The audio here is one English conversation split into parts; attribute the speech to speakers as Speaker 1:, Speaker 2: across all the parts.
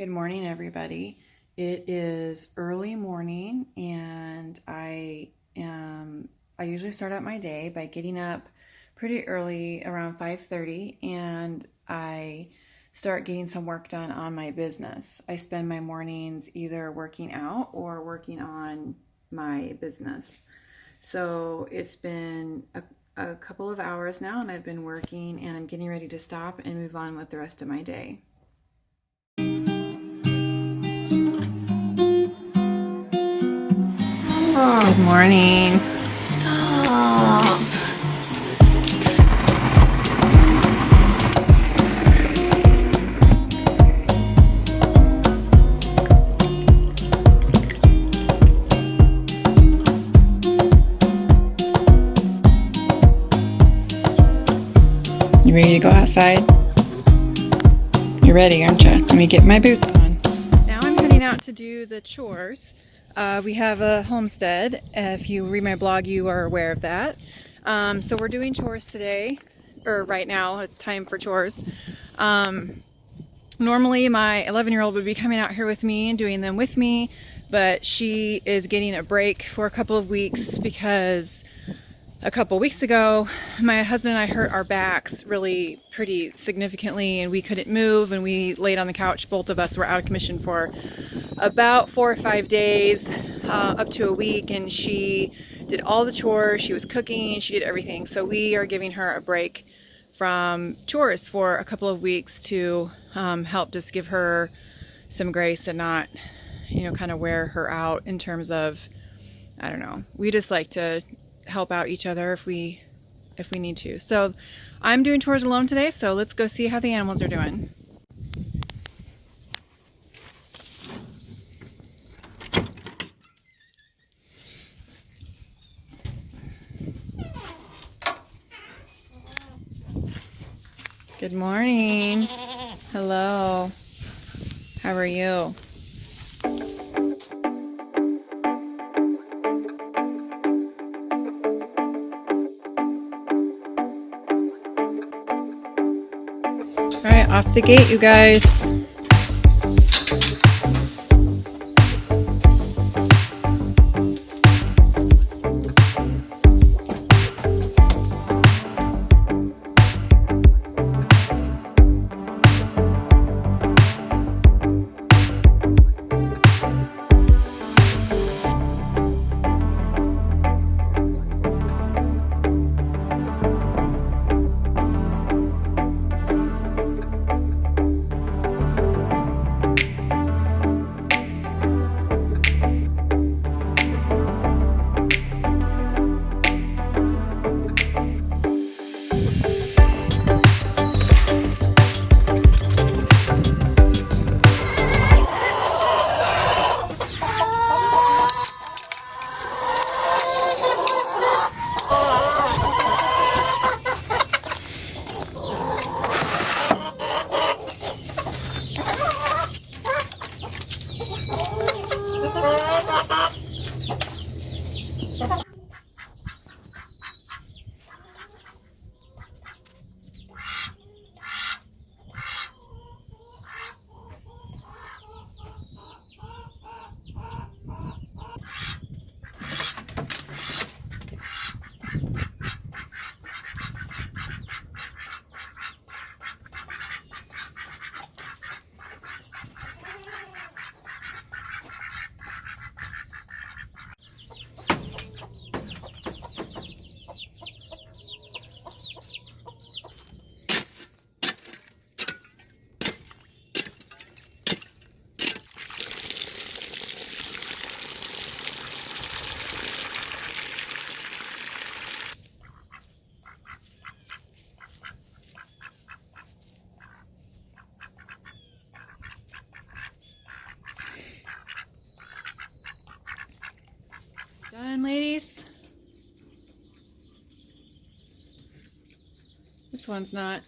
Speaker 1: Good morning, everybody. It is early morning, and I usually start out my day by getting up pretty early, around 5:30, and I start getting some work done on my business. I spend my mornings either working out or working on my business. So it's been a couple of hours now, and I've been working, and I'm getting ready to stop and move on with the rest of my day. Good morning. You ready to go outside? You're ready, aren't you? Let me get my boots on. Now I'm heading out to do the chores. We have a homestead. If you read my blog, you are aware of that. So we're doing chores today, or right now, it's time for chores. Normally my 11-year-old would be coming out here with me and doing them with me, but she is getting a break for a couple of weeks because a couple weeks ago, my husband and I hurt our backs really pretty significantly, and we couldn't move, and we laid on the couch. Both of us were out of commission for about 4 or 5 days, up to a week, and she did all the chores. She was cooking, she did everything. So we are giving her a break from chores for a couple of weeks to help just give her some grace and not, kind of wear her out in terms of, I don't know. We just like to help out each other if we need to. So I'm doing chores alone today, so let's go see how the animals are doing. Good morning. Hello. How are you? All right, off the gate, you guys. Done, ladies? This one's not.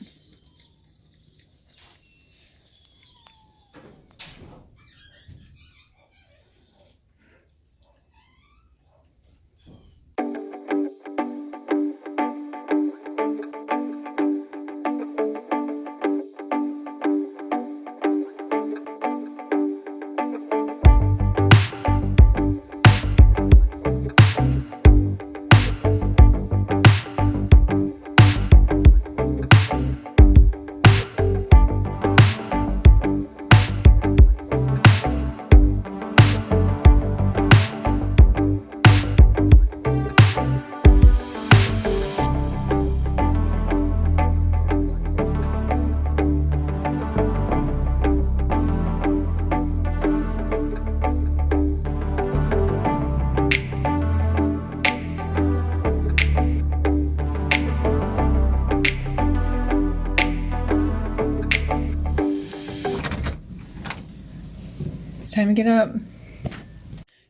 Speaker 1: It's time to get up.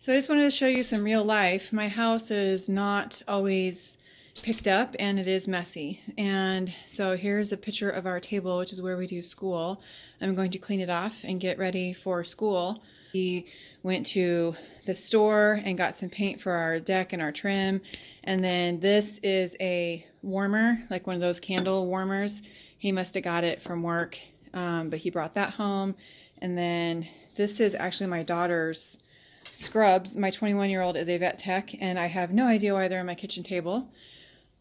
Speaker 1: So I just wanted to show you some real life. My house is not always picked up and it is messy. And so here's a picture of our table, which is where we do school. I'm going to clean it off and get ready for school. We went to the store and got some paint for our deck and our trim. And then this is a warmer, like one of those candle warmers. He must have got it from work, but he brought that home. And then this is actually my daughter's scrubs. My 21-year-old is a vet tech, and I have no idea why they're on my kitchen table.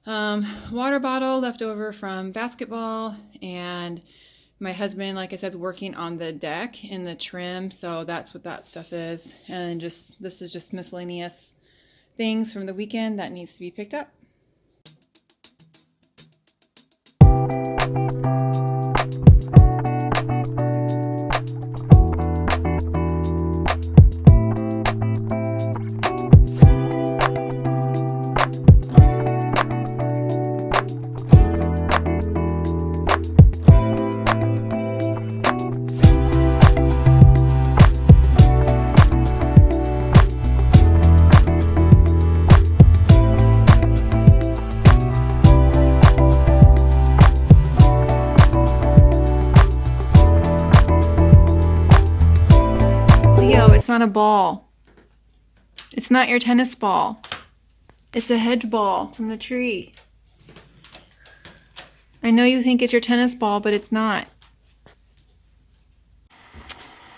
Speaker 1: Water bottle left over from basketball, and my husband, like I said, is working on the deck in the trim, so that's what that stuff is. And just this is just miscellaneous things from the weekend that needs to be picked up. It's not a ball. It's not your tennis ball. It's a hedge ball from the tree. I know you think it's your tennis ball, but it's not.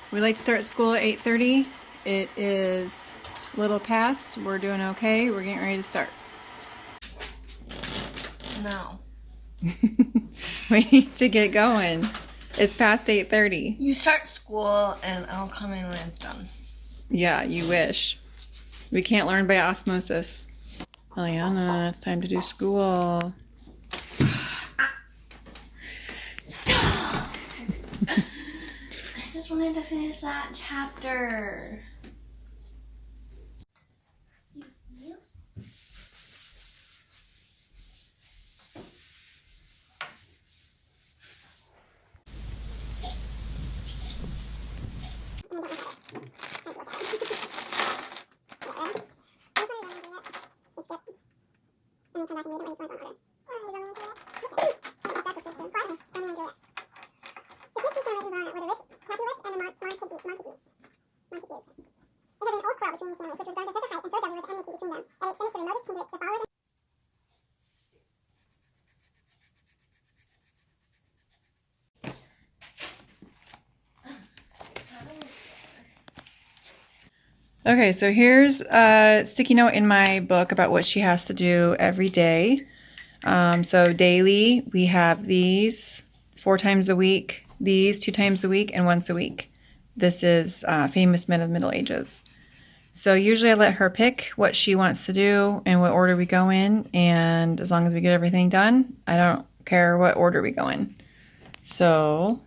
Speaker 1: We like to start school at 8:30. It is a little past. We're doing okay. We're getting ready to start.
Speaker 2: No.
Speaker 1: We need to get going. It's past 8:30.
Speaker 2: You start school and I'll come in when it's done.
Speaker 1: Yeah, you wish. We can't learn by osmosis. Eliana, it's time to do school.
Speaker 2: Stop! I just wanted to finish that chapter. Excuse me.
Speaker 1: Okay, so here's a sticky note in my book about what she has to do every day. So daily, we have these 4 times a week, these 2 times a week, and once a week. This is Famous Men of the Middle Ages. So usually I let her pick what she wants to do and what order we go in, and as long as we get everything done, I don't care what order we go in. So,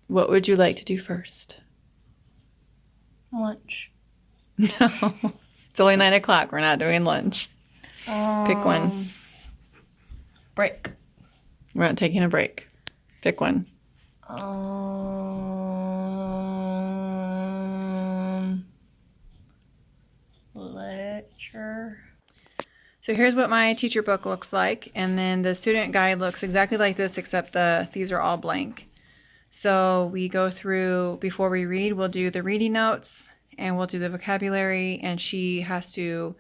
Speaker 1: what would you like to do first?
Speaker 2: Lunch.
Speaker 1: No, it's only 9 o'clock. We're not doing lunch. Pick one.
Speaker 2: Break.
Speaker 1: We're not taking a break. Pick one.
Speaker 2: Literature.
Speaker 1: So here's what my teacher book looks like, and then the student guide looks exactly like this, except these are all blank. So we go through, before we read, we'll do the reading notes, and we'll do the vocabulary, and she has to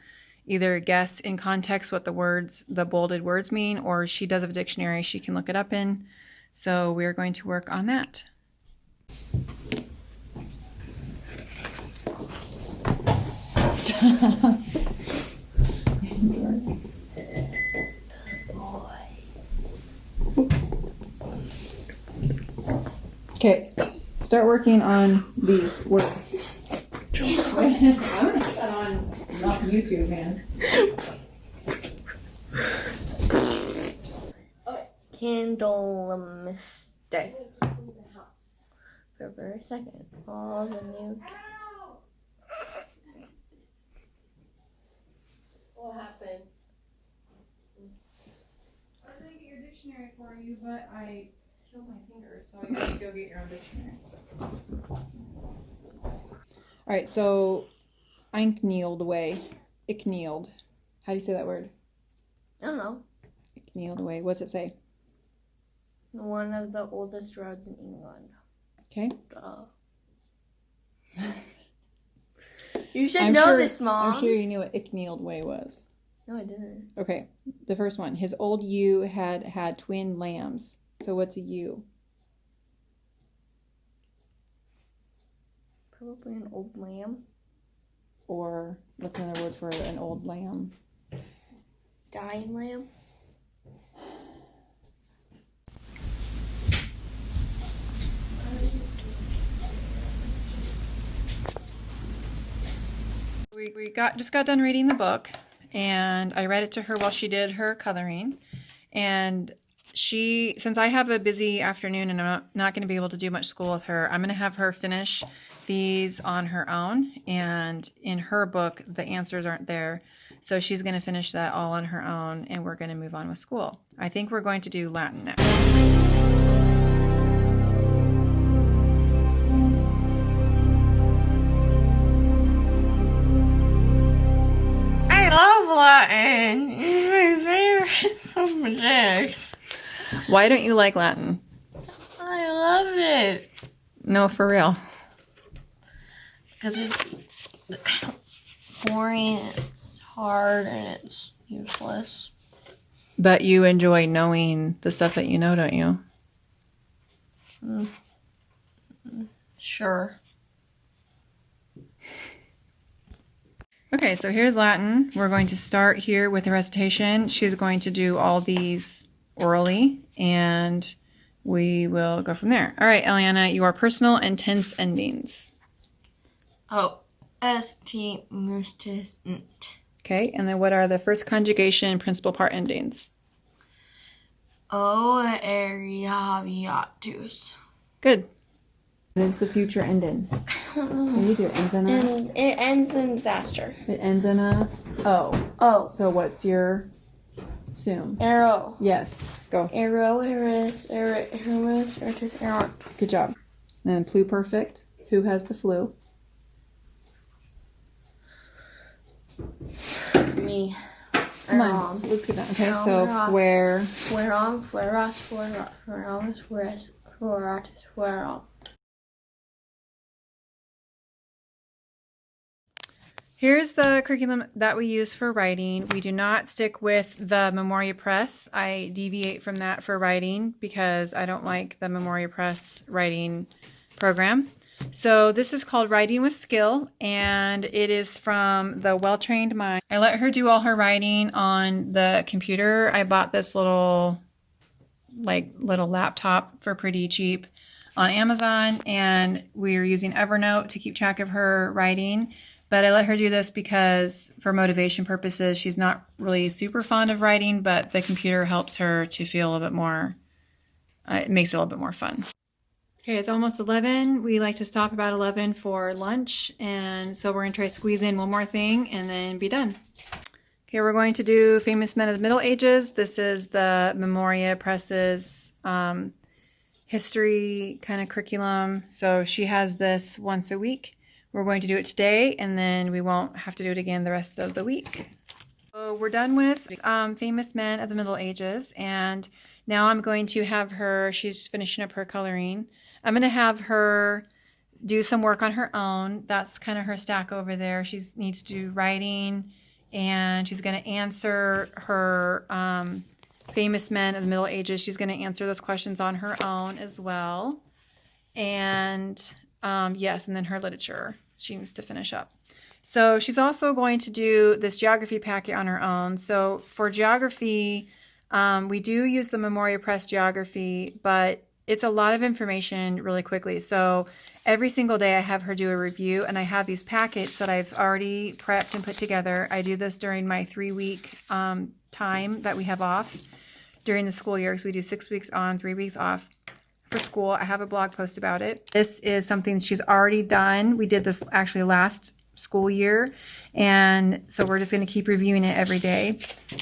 Speaker 1: either guess in context what the bolded words mean, or she does have a dictionary she can look it up in. So we're going to work on that. Stop. Okay, start working on these words. I'm gonna put that on YouTube, man.
Speaker 2: Candle mistake. February 2nd. All the new. What happened?
Speaker 1: I was gonna get your dictionary for you, but I killed my fingers, so you have to go get your own dictionary. All right, so einknield away. Icknield. How do you say that word?
Speaker 2: I don't know.
Speaker 1: Icknield away. What's it say?
Speaker 2: One of the oldest roads in England.
Speaker 1: Okay.
Speaker 2: You should know this, Mom.
Speaker 1: I'm sure you knew what Icknield way was.
Speaker 2: No, I didn't.
Speaker 1: Okay, the first one. His old ewe had twin lambs. So what's a ewe?
Speaker 2: Probably an old lamb.
Speaker 1: Or what's another word for an old lamb?
Speaker 2: Dying lamb.
Speaker 1: We just got done reading the book, and I read it to her while she did her coloring. And since I have a busy afternoon and I'm not going to be able to do much school with her, I'm going to have her finish these on her own. And in her book, the answers aren't there. So she's going to finish that all on her own, and we're going to move on with school. I think we're going to do Latin next.
Speaker 2: I love Latin. It's my favorite subject.
Speaker 1: Why don't you like Latin?
Speaker 2: I love it.
Speaker 1: No, for real.
Speaker 2: Because it's boring, it's hard, and it's useless.
Speaker 1: But you enjoy knowing the stuff that you know, don't you?
Speaker 2: Sure.
Speaker 1: Okay, so here's Latin. We're going to start here with the recitation. She's going to do all these orally, and we will go from there. All right, Eliana, your personal and tense endings.
Speaker 2: Oh, st mustis nt.
Speaker 1: Okay, and then what are the first conjugation principal part endings?
Speaker 2: O eriaviatus.
Speaker 1: Good. What is the future ending? Can you do it? Ends in a?
Speaker 2: And it ends in disaster.
Speaker 1: It ends in a O.
Speaker 2: Oh.
Speaker 1: So what's your assume?
Speaker 2: Arrow.
Speaker 1: Yes, go.
Speaker 2: Arrow, Hermes, Hermes, Ertis, Aaron.
Speaker 1: Good job. And then pluperfect. Who has the flu?
Speaker 2: Me.
Speaker 1: Come on, let's get that. Okay, so fuer.
Speaker 2: Fueron, fueras, fueron, fueras, fueratis, fueron.
Speaker 1: Here's the curriculum that we use for writing. We do not stick with the Memoria Press. I deviate from that for writing because I don't like the Memoria Press writing program. So this is called Writing with Skill, and it is from the Well-Trained Mind. I let her do all her writing on the computer. I bought this little laptop for pretty cheap on Amazon, and we're using Evernote to keep track of her writing. But I let her do this because for motivation purposes, she's not really super fond of writing, but the computer helps her to feel a little bit more, it makes it a little bit more fun. Okay, it's almost 11. We like to stop about 11 for lunch, and so we're going to try to squeeze in one more thing and then be done. Okay, we're going to do Famous Men of the Middle Ages. This is the Memoria Press's history kind of curriculum. So she has this once a week. We're going to do it today, and then we won't have to do it again the rest of the week. So we're done with Famous Men of the Middle Ages, and now I'm going to have her, she's finishing up her coloring. I'm going to have her do some work on her own. That's kind of her stack over there. She needs to do writing, and she's going to answer her Famous Men of the Middle Ages. She's going to answer those questions on her own as well. And yes, and then her literature she needs to finish up. So she's also going to do this geography packet on her own. So for geography, we do use the Memoria Press geography, but it's a lot of information really quickly. So every single day I have her do a review, and I have these packets that I've already prepped and put together. I do this during my 3-week time that we have off during the school year, because we do 6 weeks on, 3 weeks off for school. I have a blog post about it. This is something she's already done. We did this actually last school year, and so we're just going to keep reviewing it every day.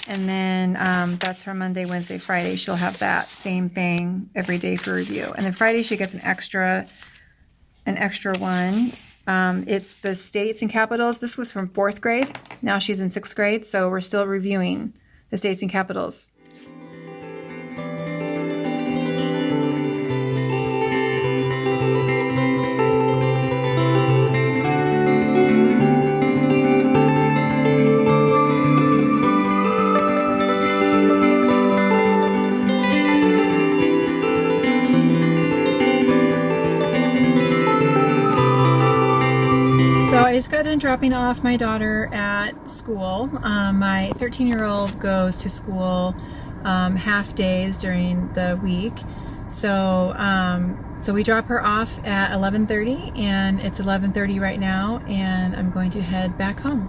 Speaker 1: And then that's her Monday, Wednesday, Friday. She'll have that same thing every day for review. And then Friday she gets an extra an extra one. It's the states and capitals. This was from 4th grade. Now she's in 6th grade, so we're still reviewing the states and capitals. So I just got done dropping off my daughter at school. My 13-year-old goes to school half days during the week. So we drop her off at 11:30, and it's 11:30 right now, and I'm going to head back home.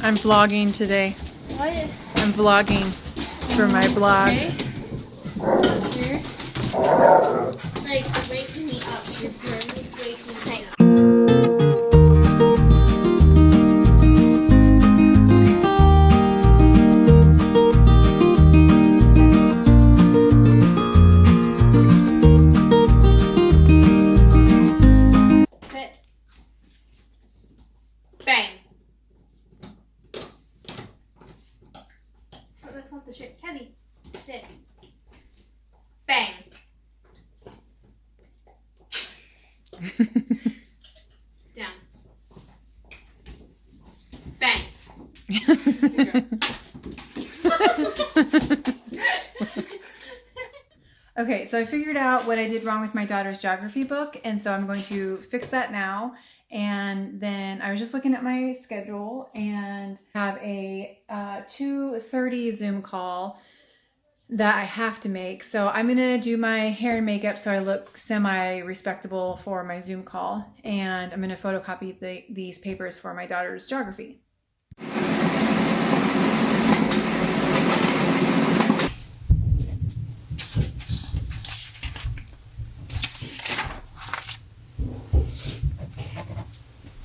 Speaker 1: I'm vlogging today.
Speaker 2: What?
Speaker 1: I'm vlogging for my blog.
Speaker 2: Okay. Like, waking me up. You're waking me up. Sit. Bang. So that's not the shit. Cassie, sit. Bang. Down. Bang.
Speaker 1: Okay, so I figured out what I did wrong with my daughter's geography book, and so I'm going to fix that now. And then I was just looking at my schedule and have a 2:30 Zoom call that I have to make. So I'm gonna do my hair and makeup so I look semi-respectable for my Zoom call, and I'm gonna photocopy these papers for my daughter's geography.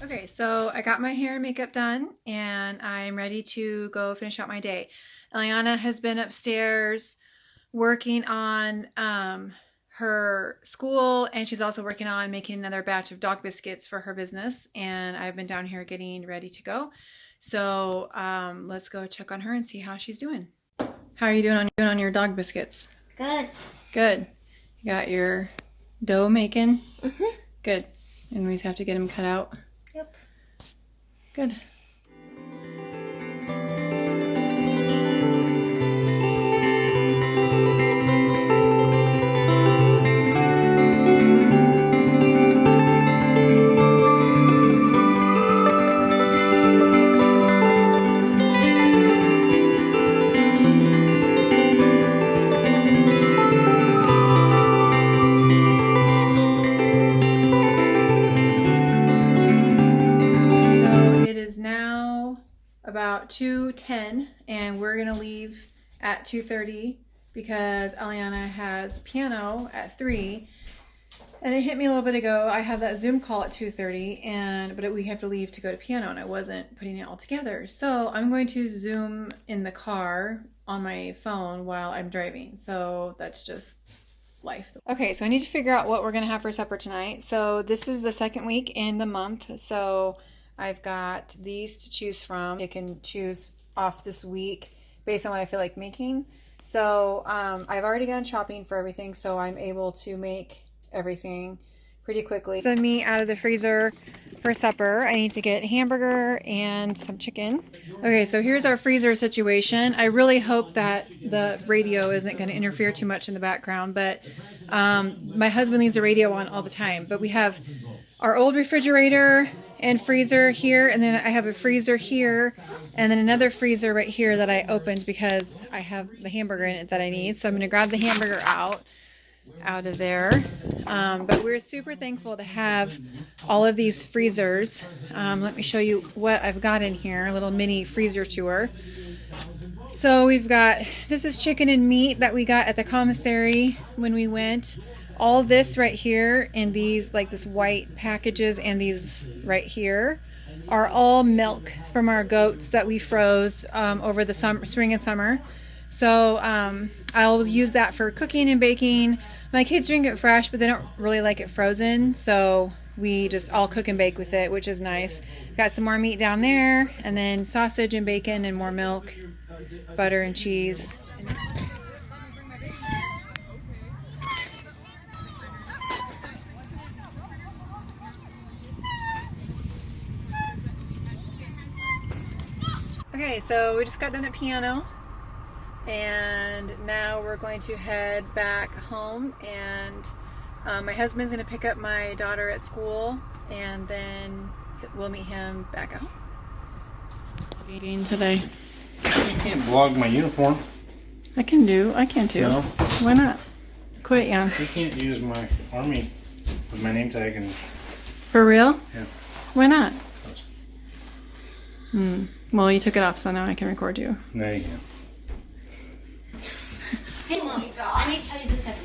Speaker 1: Okay, so I got my hair and makeup done, and I'm ready to go finish out my day. Eliana has been upstairs working on her school, and she's also working on making another batch of dog biscuits for her business, and I've been down here getting ready to go. So let's go check on her and see how she's doing. How are you doing on your dog biscuits?
Speaker 2: Good.
Speaker 1: Good. You got your dough making?
Speaker 2: Mm-hmm.
Speaker 1: Good. And we just have to get them cut out?
Speaker 2: Yep.
Speaker 1: Good. About 2:10, and we're gonna leave at 2:30 because Eliana has piano at 3. And it hit me a little bit ago. I have that Zoom call at 2:30, but we have to leave to go to piano, and I wasn't putting it all together. So I'm going to Zoom in the car on my phone while I'm driving. So that's just life. Okay, so I need to figure out what we're gonna have for supper tonight. So this is the second week in the month. So I've got these to choose from. I can choose off this week based on what I feel like making. So I've already gone shopping for everything, so I'm able to make everything pretty quickly. Send me out of the freezer for supper. I need to get hamburger and some chicken. Okay, so here's our freezer situation. I really hope that the radio isn't going to interfere too much in the background, but my husband leaves the radio on all the time. But we have our old refrigerator and freezer here, and then I have a freezer here, and then another freezer right here that I opened because I have the hamburger in it that I need. So I'm going to grab the hamburger out of there. But we're super thankful to have all of these freezers. Let me show you what I've got in here, a little mini freezer tour. So we've got, this is chicken and meat that we got at the commissary when we went. All this right here and these, like this white packages and these right here are all milk from our goats that we froze over the spring and summer. So I'll use that for cooking and baking. My kids drink it fresh, but they don't really like it frozen. So we just all cook and bake with it, which is nice. Got some more meat down there, and then sausage and bacon and more milk, butter and cheese. Okay, so we just got done at piano, and now we're going to head back home, and my husband's going to pick up my daughter at school, and then we'll meet him back at home. Meeting today.
Speaker 3: You can't vlog my uniform.
Speaker 1: I can too.
Speaker 3: No.
Speaker 1: Why not? Quit, Jan.
Speaker 3: You can't use my army with my name tag and.
Speaker 1: For real?
Speaker 3: Yeah.
Speaker 1: Why not? Well, you took it off, so now I can record you.
Speaker 3: No, you can't.
Speaker 2: Hey, Mom, I need to tell you this guy.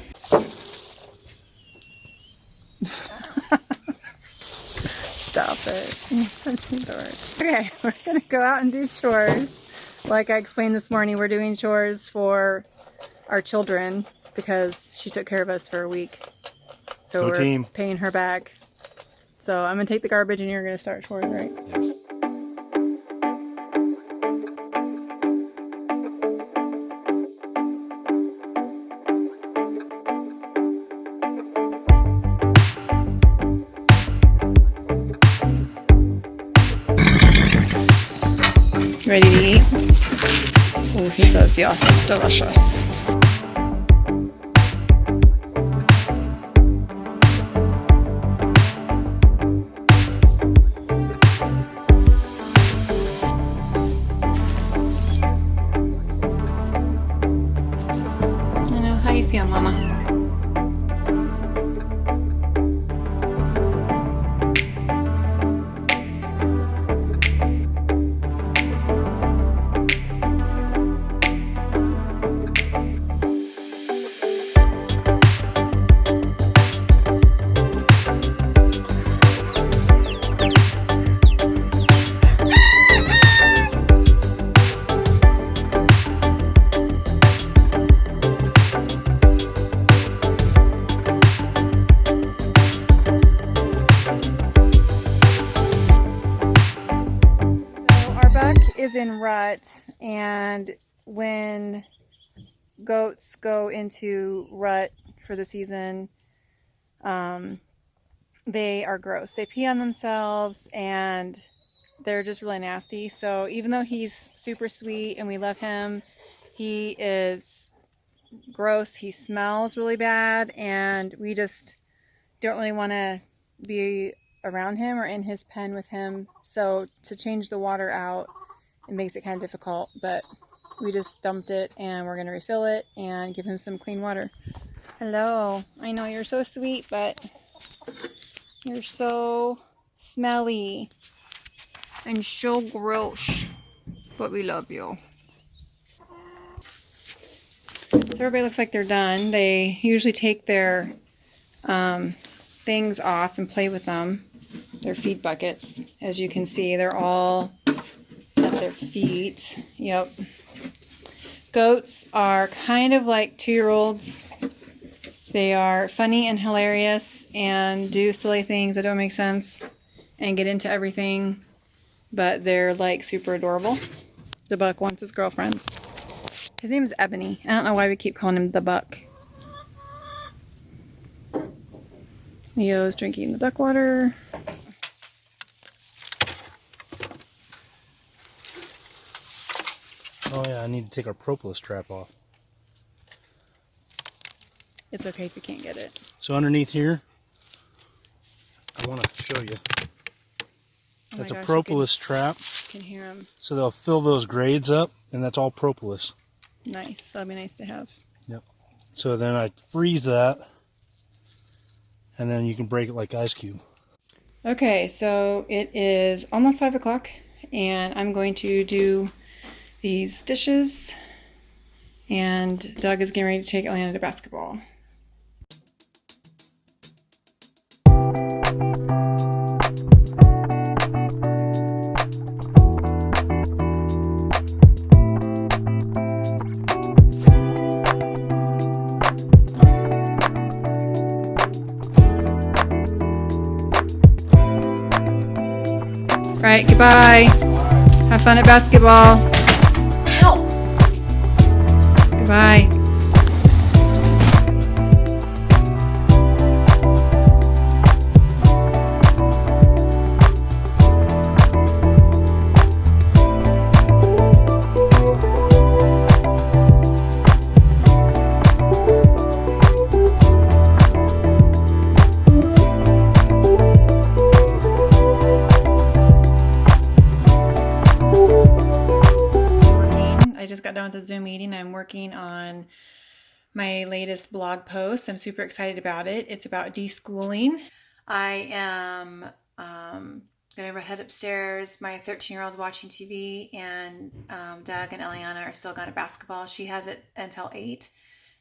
Speaker 1: Stop it. You're such a dork. Okay, we're going to go out and do chores. Like I explained this morning, we're doing chores for our children because she took care of us for a week. So
Speaker 3: Go
Speaker 1: we're
Speaker 3: team.
Speaker 1: paying her back. So I'm going to take the garbage and you're going to start chores, right?
Speaker 3: Yes.
Speaker 1: Ready to eat? Oh, he says yes, it's delicious. I know, how you feel, Mama? Is in rut, and when goats go into rut for the season, they are gross. They pee on themselves and they're just really nasty. So even though he's super sweet and we love him, he is gross. He smells really bad, and we just don't really want to be around him or in his pen with him. So to change the water out, it makes it kind of difficult, but we just dumped it and we're going to refill it and give him some clean water. Hello. I know you're so sweet, but you're so smelly and so gross, but we love you. So everybody looks like they're done. They usually take their things off and play with them, their feed buckets. As you can see, they're all at their feet. Yep. Goats are kind of like 2-year-olds. They are funny and hilarious and do silly things that don't make sense and get into everything, but they're like super adorable. The buck wants his girlfriends. His name is Ebony. I don't know why we keep calling him the Buck. Leo's drinking the duck water.
Speaker 3: Oh yeah, I need to take our propolis trap off.
Speaker 1: It's okay if you can't get it.
Speaker 3: So underneath here, I want to show you.
Speaker 1: Oh
Speaker 3: That's
Speaker 1: my
Speaker 3: a
Speaker 1: gosh,
Speaker 3: propolis trap.
Speaker 1: You can hear him.
Speaker 3: So they'll fill those grades up, and that's all propolis.
Speaker 1: Nice. That'll be nice to have.
Speaker 3: Yep. So then I freeze that, and then you can break it like ice cube.
Speaker 1: Okay, so it is almost 5 o'clock, and I'm going to do these dishes, and Doug is getting ready to take Atlanta to basketball. Right, goodbye. Have fun at basketball.
Speaker 2: Ow!
Speaker 1: Goodbye. I just got done with the Zoom meeting. I'm working on my latest blog post. I'm super excited about it. It's about deschooling. I am going to head upstairs. My 13-year-old's watching TV, and Doug and Eliana are still going to basketball. She has it until 8,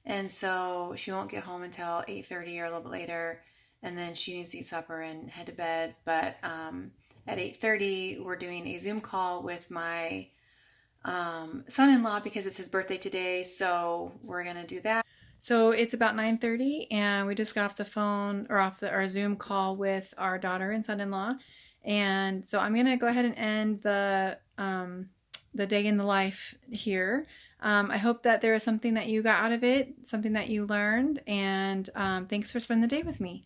Speaker 1: and so she won't get home until 8:30 or a little bit later, and then she needs to eat supper and head to bed. But at 8:30, we're doing a Zoom call with my son-in-law because it's his birthday today, so we're gonna do that. So it's about 9:30, and we just got off the phone or off our Zoom call with our daughter and son-in-law, and so I'm gonna go ahead and end the day in the life here. I hope that there is something that you got out of it, something that you learned, and thanks for spending the day with me.